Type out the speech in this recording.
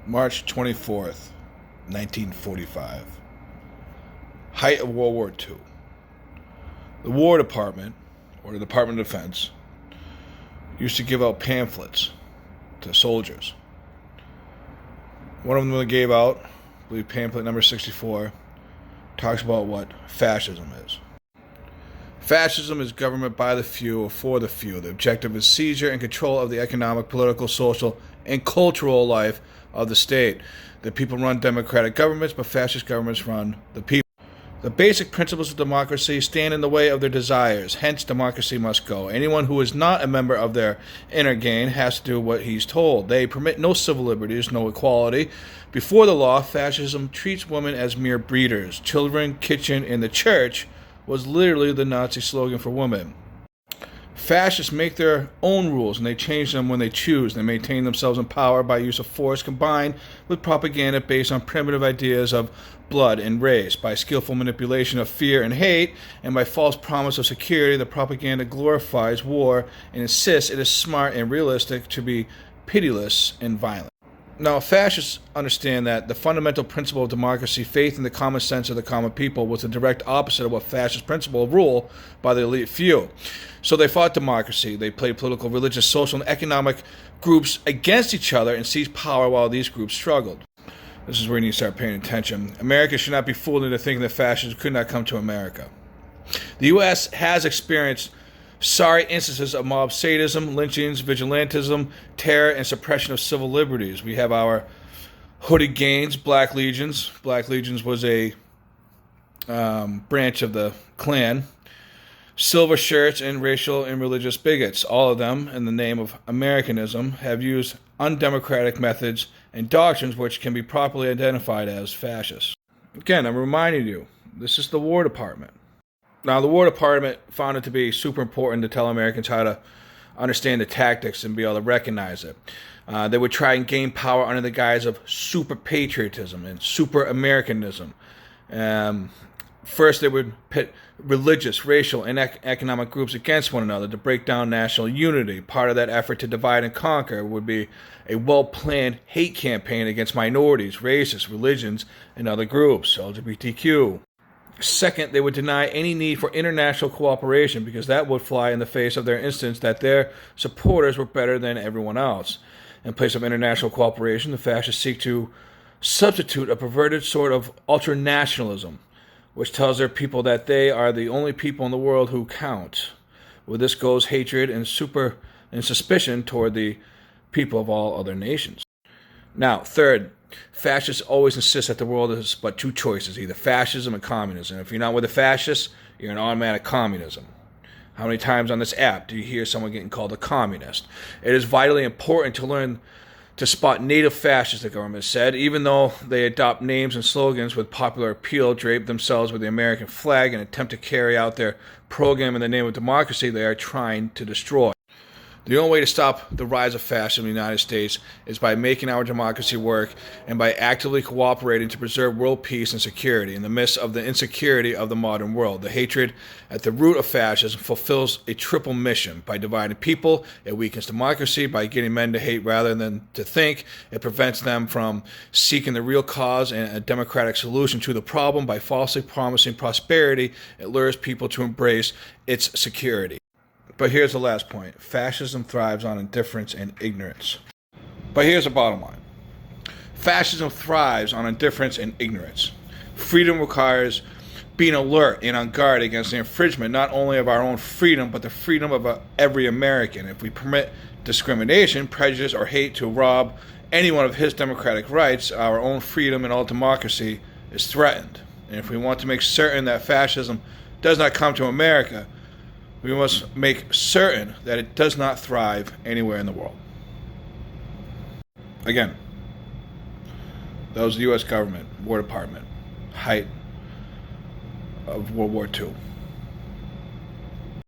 March 24th, 1945. Height of World War II. The War Department, or the Department of Defense, used to give out pamphlets to soldiers. One of them they gave out, I believe pamphlet number 64, talks about what fascism is. Fascism is government by the few or for the few. The objective is seizure and control of the economic, political, social, and cultural life of the state. The people run democratic governments, but fascist governments run the people. The basic principles of democracy stand in the way of their desires, hence democracy must go. Anyone who is not a member of their inner gang has to do what he's told. They permit no civil liberties, no equality. Before the law, fascism treats women as mere breeders. Children, kitchen, and the church was literally the Nazi slogan for women. Fascists make their own rules, and they change them when they choose. They maintain themselves in power by use of force combined with propaganda based on primitive ideas of blood and race. By skillful manipulation of fear and hate, and by false promise of security, the propaganda glorifies war and insists it is smart and realistic to be pitiless and violent. Now, fascists understand that the fundamental principle of democracy, faith in the common sense of the common people, was the direct opposite of what fascist principle of rule by the elite few. So they fought democracy. They played political, religious, social, and economic groups against each other and seized power while these groups struggled. This is where you need to start paying attention. America should not be fooled into thinking that fascists could not come to America. The U.S. has experienced sorry instances of mob sadism, lynchings, vigilantism, terror, and suppression of civil liberties. We have our hooded gangs, Black Legions. Black Legions was a branch of the Klan. Silver shirts and racial and religious bigots. All of them, in the name of Americanism, have used undemocratic methods and doctrines which can be properly identified as fascist. Again, I'm reminding you, this is the War Department. Now, the War Department found it to be super important to tell Americans how to understand the tactics and be able to recognize it. They would try and gain power under the guise of super patriotism and super Americanism. First, they would pit religious, racial, and economic groups against one another to break down national unity. Part of that effort to divide and conquer would be a well-planned hate campaign against minorities, races, religions, and other groups, LGBTQ. Second, they would deny any need for international cooperation because that would fly in the face of their instance that their supporters were better than everyone else. In place of international cooperation, the fascists seek to substitute a perverted sort of ultranationalism, which tells their people that they are the only people in the world who count. With this goes hatred and suspicion toward the people of all other nations. Now, third, fascists always insist that the world is but two choices, either fascism and communism. If you're not with the fascists, you're in automatic communism. How many times on this app do you hear someone getting called a communist? It is vitally important to learn to spot native fascists, the government said, even though they adopt names and slogans with popular appeal, drape themselves with the American flag, and attempt to carry out their program in the name of democracy they are trying to destroy. The only way to stop the rise of fascism in the United States is by making our democracy work and by actively cooperating to preserve world peace and security in the midst of the insecurity of the modern world. The hatred at the root of fascism fulfills a triple mission. By dividing people, it weakens democracy. By getting men to hate rather than to think, it prevents them from seeking the real cause and a democratic solution to the problem. By falsely promising prosperity, it lures people to embrace its security. But here's the last point. Fascism thrives on indifference and ignorance. But here's the bottom line. Fascism thrives on indifference and ignorance. Freedom requires being alert and on guard against the infringement not only of our own freedom, but the freedom of every American. If we permit discrimination, prejudice, or hate to rob anyone of his democratic rights, our own freedom and all democracy is threatened. And if we want to make certain that fascism does not come to America, we must make certain that it does not thrive anywhere in the world. Again, that was the U.S. government, War Department, height of World War II.